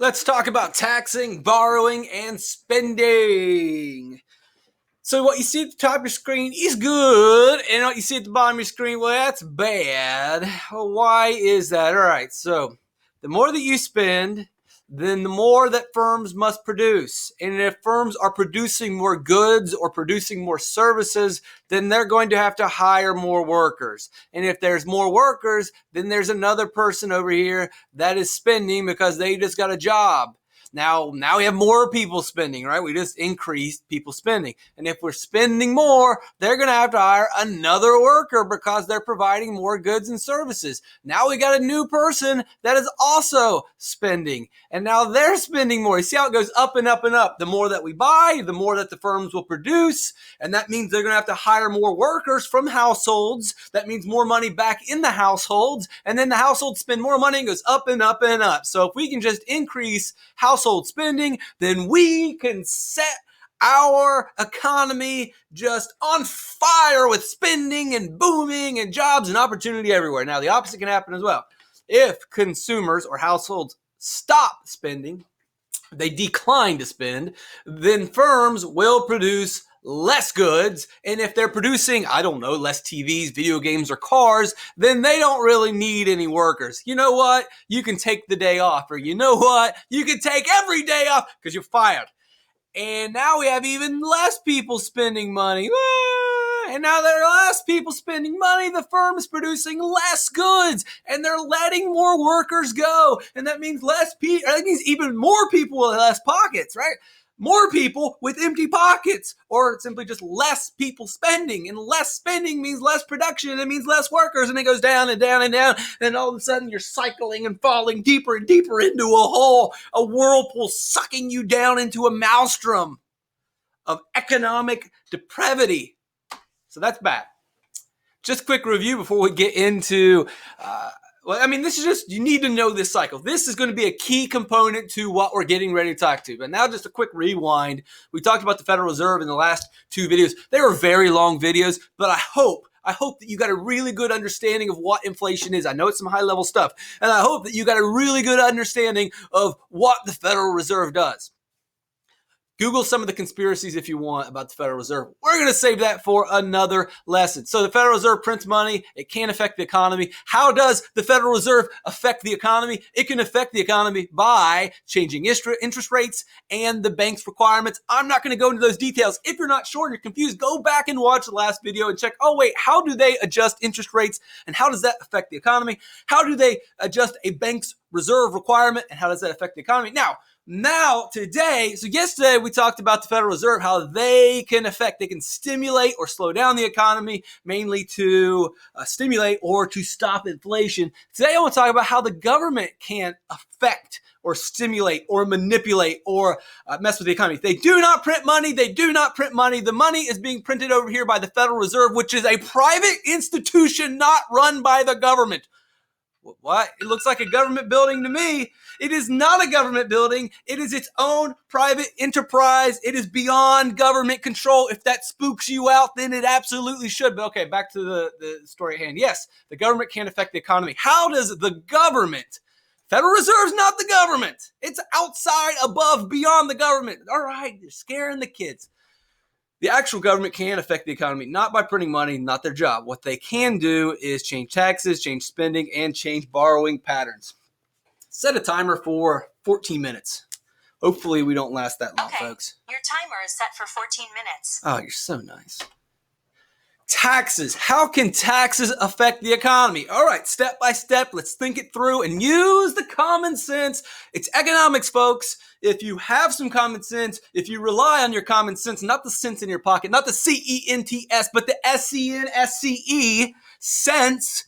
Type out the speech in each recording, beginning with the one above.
Let's talk about taxing, borrowing, and spending. So what you see at the top of your screen is good, and what you see at the bottom of your screen, well, that's bad. Well, why is that? All right, so the more that you spend, then the more that firms must produce. And if firms are producing more goods or producing more services, then they're going to have to hire more workers. And if there's more workers, then there's another person over here that is spending because they just got a job. Now we have more people spending, right? We just increased people spending. And if we're spending more, they're going to have to hire another worker because they're providing more goods and services. Now we got a new person that is also spending. And now they're spending more. You see how it goes up and up and up. The more that we buy, the more that the firms will produce. And that means they're going to have to hire more workers from households. That means more money back in the households. And then the households spend more money and goes up and up and up. So if we can just increase household spending, then we can set our economy just on fire with spending and booming and jobs and opportunity everywhere. Now, the opposite can happen as well. If consumers or households stop spending, they decline to spend, then firms will produce less goods. And if they're producing, I don't know, less TVs, video games, or cars, then they don't really need any workers. You know what? You can take the day off, or you know what? You can take every day off because you're fired. And now we have even less people spending money. And now there are less people spending money. The firm is producing less goods, and they're letting more workers go. And that means that means even more people with less pockets, right? More people with empty pockets, or simply just less people spending. And less spending means less production, and it means less workers, and it goes down and down and down. And all of a sudden you're cycling and falling deeper and deeper into a hole, a whirlpool sucking you down into a maelstrom of economic depravity. So that's bad. Just a quick review before we get into this is just, you need to know this cycle. This is going to be a key component to what we're getting ready to talk to. But now just a quick rewind. We talked about the Federal Reserve in the last two videos. They were very long videos, but I hope that you got a really good understanding of what inflation is. I know it's some high level stuff, and I hope that you got a really good understanding of what the Federal Reserve does. Google some of the conspiracies if you want about the Federal Reserve. We're going to save that for another lesson. So the Federal Reserve prints money. It can affect the economy. How does the Federal Reserve affect the economy? It can affect the economy by changing interest rates and the bank's requirements. I'm not going to go into those details. If you're not sure and you're confused, go back and watch the last video and check, how do they adjust interest rates and how does that affect the economy? How do they adjust a bank's reserve requirement and how does that affect the economy? Yesterday we talked about the Federal Reserve, how they can stimulate or slow down the economy, mainly to stimulate or to stop inflation. Today I want to talk about how the government can affect or stimulate or manipulate or mess with the economy. They do not print money. The money is being printed over here by the Federal Reserve, which is a private institution not run by the government. What? It looks like a government building to me. It is not a government building. It is its own private enterprise. It is beyond government control. If that spooks you out, then it absolutely should. But okay, back to the story at hand. Yes, the government can affect the economy. How does the government? Federal Reserve's not the government. It's outside, above, beyond the government. All right, you're scaring the kids. The actual government can affect the economy, not by printing money, not their job. What they can do is change taxes, change spending, and change borrowing patterns. Set a timer for 14 minutes. Hopefully we don't last that long, folks. Your timer is set for 14 minutes. Oh, you're so nice. Taxes. How can taxes affect the economy? All right, step by step, let's think it through and use the common sense. It's economics, folks. If you have some common sense, if you rely on your common sense, not the sense in your pocket, not the CENTS, but the SENSCE, sense,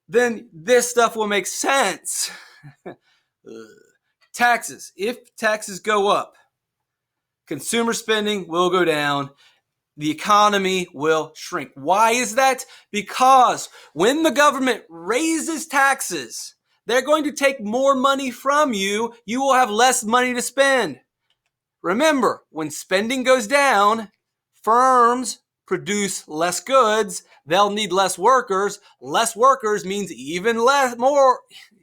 then this stuff will make sense. Taxes. If taxes go up, consumer spending will go down. The economy will shrink. Why is that? Because when the government raises taxes, they're going to take more money from you. You will have less money to spend. Remember, when spending goes down, firms produce less goods. They'll need less workers. Less workers means even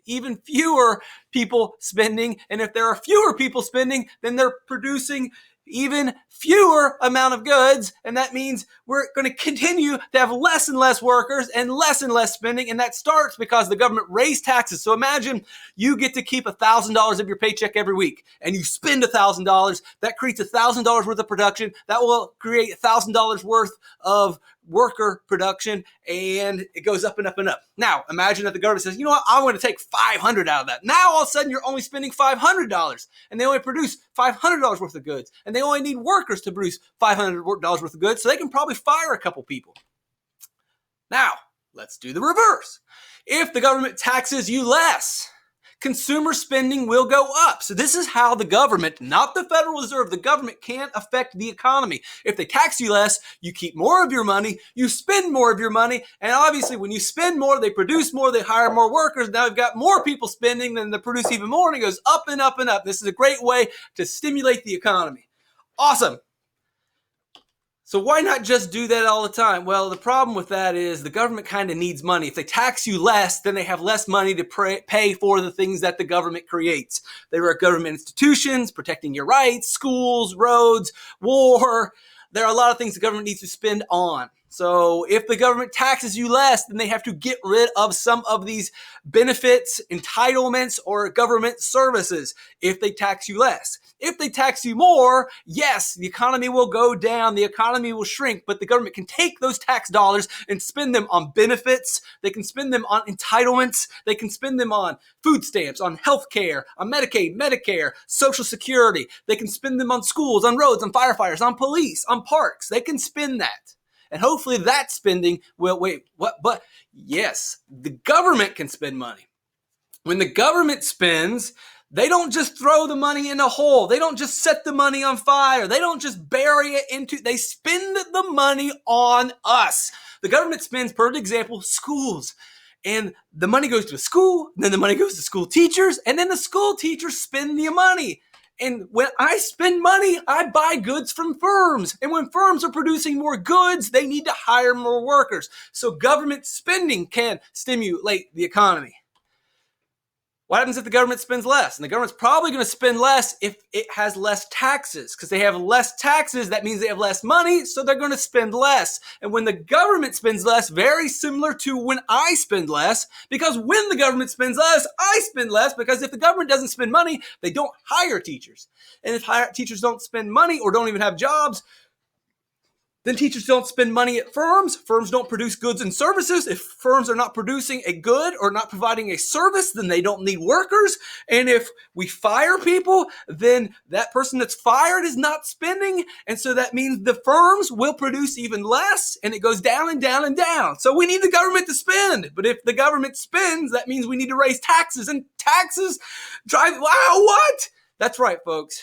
even fewer people spending. And if there are fewer people spending, then they're producing even fewer amount of goods, and that means we're going to continue to have less and less workers and less spending, and that starts because the government raised taxes. So imagine you get to keep $1,000 of your paycheck every week, and you spend $1,000. That creates $1,000 worth of production. That will create $1,000 worth of worker production, and it goes up and up and up. Now, imagine that the government says, you know what, I want to take $500 out of that. Now, all of a sudden, you're only spending $500, and they only produce $500 worth of goods, and they only need workers to produce $500 worth of goods, so they can probably fire a couple people. Now, let's do the reverse. If the government taxes you less, consumer spending will go up. So this is how the government, not the Federal Reserve, the government can affect the economy. If they tax you less, you keep more of your money, you spend more of your money, and obviously when you spend more, they produce more, they hire more workers. Now you've got more people spending, then they produce even more, and it goes up and up and up. This is a great way to stimulate the economy. Awesome. So why not just do that all the time? Well, the problem with that is the government kind of needs money. If they tax you less, then they have less money to pay for the things that the government creates. There are government institutions protecting your rights, schools, roads, war. There are a lot of things the government needs to spend on. So if the government taxes you less, then they have to get rid of some of these benefits, entitlements, or government services if they tax you less. If they tax you more, yes, the economy will go down, the economy will shrink, but the government can take those tax dollars and spend them on benefits, they can spend them on entitlements, they can spend them on food stamps, on health care, on Medicaid, Medicare, Social Security, they can spend them on schools, on roads, on firefighters, on police, on parks, they can spend that. And hopefully that spending will, but yes, the government can spend money. When the government spends, they don't just throw the money in a hole. They don't just set the money on fire. They don't just bury it they spend the money on us. The government spends, per example, schools. And the money goes to a school, and then the money goes to school teachers, and then the school teachers spend the money. And when I spend money, I buy goods from firms. And when firms are producing more goods, they need to hire more workers. So government spending can stimulate the economy. What happens if the government spends less? And the government's probably going to spend less if it has less taxes. Because they have less taxes, that means they have less money, so they're going to spend less. And when the government spends less, very similar to when I spend less, because when the government spends less, I spend less, because if the government doesn't spend money, they don't hire teachers. And if teachers don't spend money or don't even have jobs, then teachers don't spend money at firms. Firms don't produce goods and services. If firms are not producing a good or not providing a service, then they don't need workers. And if we fire people, then that person that's fired is not spending. And so that means the firms will produce even less, and it goes down and down and down. So we need the government to spend. But if the government spends, that means we need to raise taxes, and taxes drive, wow, what? That's right, folks.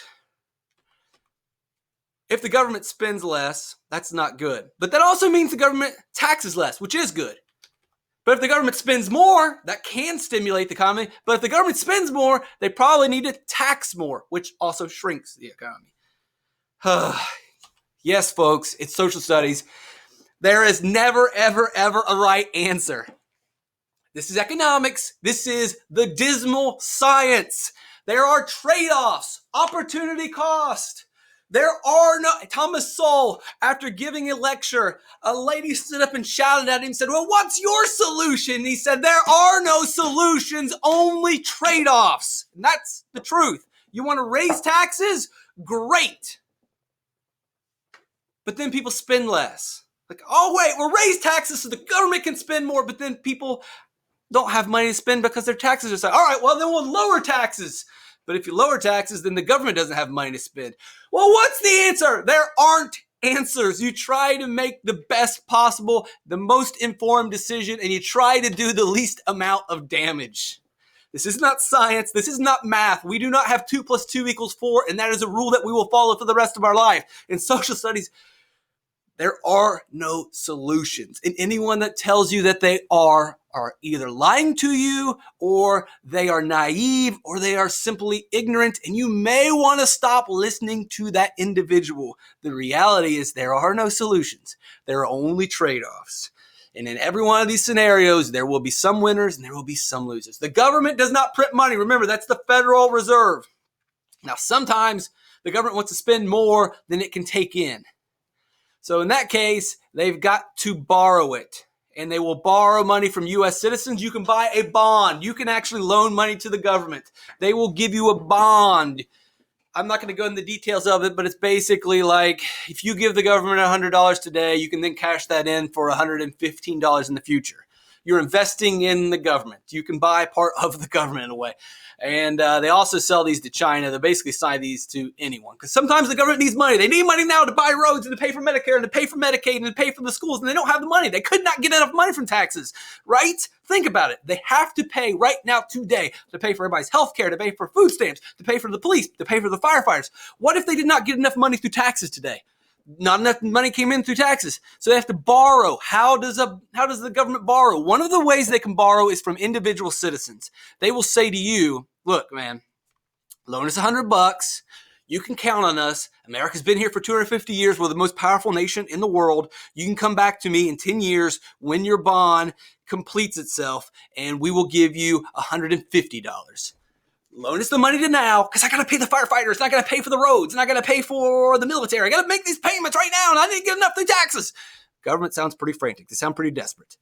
If the government spends less, that's not good. But that also means the government taxes less, which is good. But if the government spends more, that can stimulate the economy. But if the government spends more, they probably need to tax more, which also shrinks the economy. Yes, folks, it's social studies. There is never, ever, ever a right answer. This is economics. This is the dismal science. There are trade-offs, opportunity cost. There are no, Thomas Sowell, after giving a lecture, a lady stood up and shouted at him and said, well, what's your solution? And he said, there are no solutions, only trade-offs. And that's the truth. You want to raise taxes? Great. But then people spend less. Like, oh, wait, we'll raise taxes so the government can spend more, but then people don't have money to spend because their taxes are so, all right, well, then we'll lower taxes. But if you lower taxes, then the government doesn't have money to spend. Well, what's the answer? There aren't answers. You try to make the best possible, the most informed decision, and you try to do the least amount of damage. This is not science. This is not math. We do not have 2 + 2 = 4, and that is a rule that we will follow for the rest of our life. In social studies, there are no solutions. And anyone that tells you that they are either lying to you, or they are naive, or they are simply ignorant, and you may want to stop listening to that individual. The reality is there are no solutions. There are only trade-offs. And in every one of these scenarios, there will be some winners and there will be some losers. The government does not print money. Remember, that's the Federal Reserve. Now, sometimes the government wants to spend more than it can take in. So in that case, they've got to borrow it. And they will borrow money from U.S. citizens. You can buy a bond. You can actually loan money to the government. They will give you a bond. I'm not going to go into the details of it, but it's basically like if you give the government $100 today, you can then cash that in for $115 in the future. You're investing in the government. You can buy part of the government in a way. And they also sell these to China. They basically sell these to anyone. Because sometimes the government needs money. They need money now to buy roads and to pay for Medicare and to pay for Medicaid and to pay for the schools. And they don't have the money. They could not get enough money from taxes, right? Think about it. They have to pay right now today to pay for everybody's health care, to pay for food stamps, to pay for the police, to pay for the firefighters. What if they did not get enough money through taxes today? Not enough money came in through taxes. So they have to borrow. How does the government borrow? One of the ways they can borrow is from individual citizens. They will say to you, look, man, loan us $100. You can count on us. America's been here for 250 years. We're the most powerful nation in the world. You can come back to me in 10 years when your bond completes itself, and we will give you $150. Loan us the money to now, because I got to pay the firefighters, and I got to pay for the roads, and I got to pay for the military. I got to make these payments right now, and I didn't get enough through taxes. Government sounds pretty frantic. They sound pretty desperate.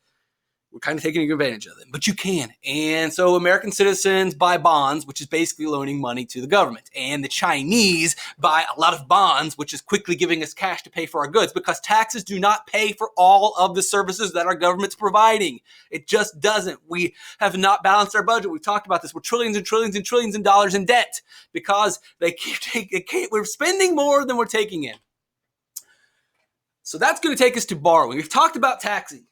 We're kind of taking advantage of them, but you can. And so American citizens buy bonds, which is basically loaning money to the government. And the Chinese buy a lot of bonds, which is quickly giving us cash to pay for our goods, because taxes do not pay for all of the services that our government's providing. It just doesn't. We have not balanced our budget. We've talked about this. We're trillions and trillions and trillions of dollars in debt because we're spending more than we're taking in. So that's going to take us to borrowing. We've talked about taxing.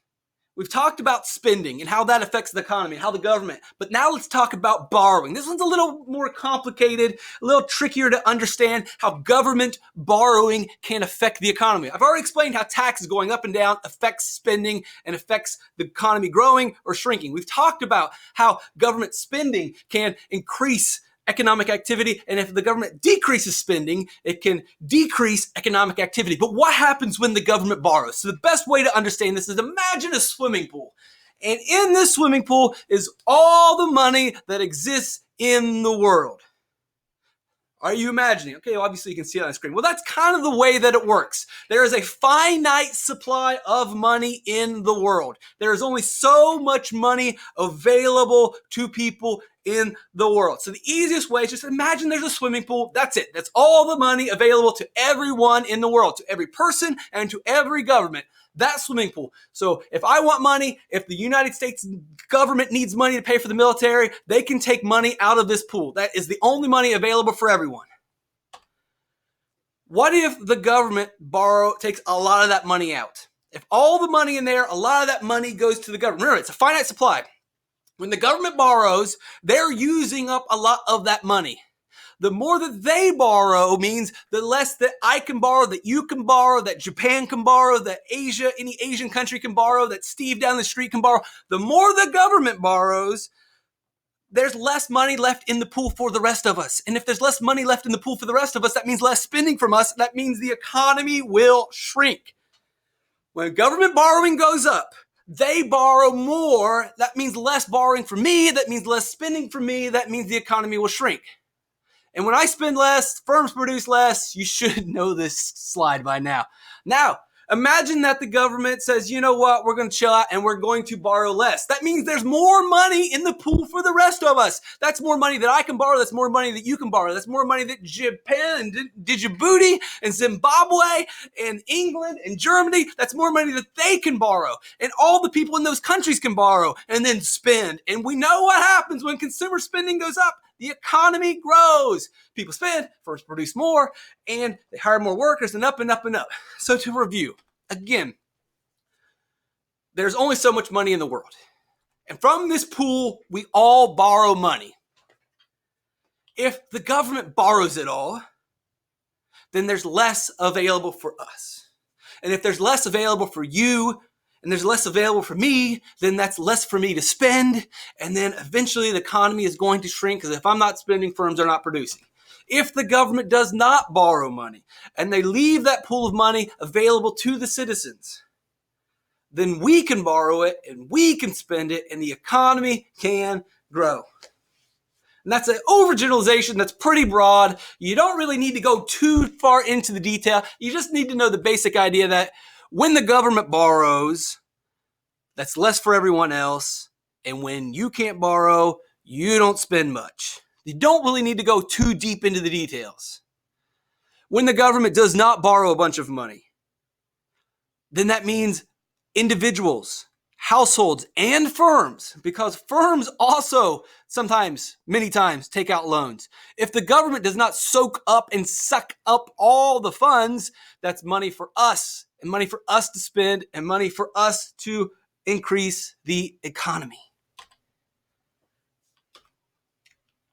We've talked about spending and how that affects the economy, how the government. But now let's talk about borrowing. This one's a little more complicated, a little trickier to understand how government borrowing can affect the economy. I've already explained how taxes going up and down affects spending and affects the economy growing or shrinking. We've talked about how government spending can increase economic activity, and if the government decreases spending, it can decrease economic activity. But what happens when the government borrows? So the best way to understand this is imagine a swimming pool. And in this swimming pool is all the money that exists in the world. Are you imagining? Okay, well, obviously you can see it on the screen. Well, that's kind of the way that it works. There is a finite supply of money in the world. There is only so much money available to people in the world. So the easiest way is just imagine there's a swimming pool. That's it. That's all the money available to everyone in the world, to every person and to every government. That swimming pool. So if I want money, if the United States government needs money to pay for the military, they can take money out of this pool. That is the only money available for everyone. What if the government takes a lot of that money out? If all the money in there, a lot of that money goes to the government. Remember, it's a finite supply. When the government borrows, they're using up a lot of that money. The more that they borrow means the less that I can borrow, that you can borrow, that Japan can borrow, that any Asian country can borrow, that Steve down the street can borrow. The more the government borrows, there's less money left in the pool for the rest of us. And if there's less money left in the pool for the rest of us, that means less spending from us. That means the economy will shrink. When government borrowing goes up, they borrow more. That means less borrowing from me. That means less spending from me. That means the economy will shrink. And when I spend less, firms produce less. You should know this slide by now. Now, imagine that the government says, you know what, we're going to chill out and we're going to borrow less. That means there's more money in the pool for the rest of us. That's more money that I can borrow. That's more money that you can borrow. That's more money that Japan and Djibouti and Zimbabwe and England and Germany, that's more money that they can borrow. And all the people in those countries can borrow and then spend. And we know what happens when consumer spending goes up. The economy grows. People spend, firms produce more, and they hire more workers, and up and up and up. So to review, again, there's only so much money in the world. And from this pool, we all borrow money. If the government borrows it all, then there's less available for us. And if there's less available for you, and there's less available for me, then that's less for me to spend. And then eventually the economy is going to shrink because if I'm not spending, firms are not producing. If the government does not borrow money and they leave that pool of money available to the citizens, then we can borrow it and we can spend it and the economy can grow. And that's an overgeneralization that's pretty broad. You don't really need to go too far into the detail. You just need to know the basic idea that when the government borrows, that's less for everyone else. And when you can't borrow, you don't spend much. You don't really need to go too deep into the details. When the government does not borrow a bunch of money, then that means individuals, households, and firms, because firms also sometimes, many times, take out loans. If the government does not soak up and suck up all the funds, that's money for us, and money for us to spend, and money for us to increase the economy.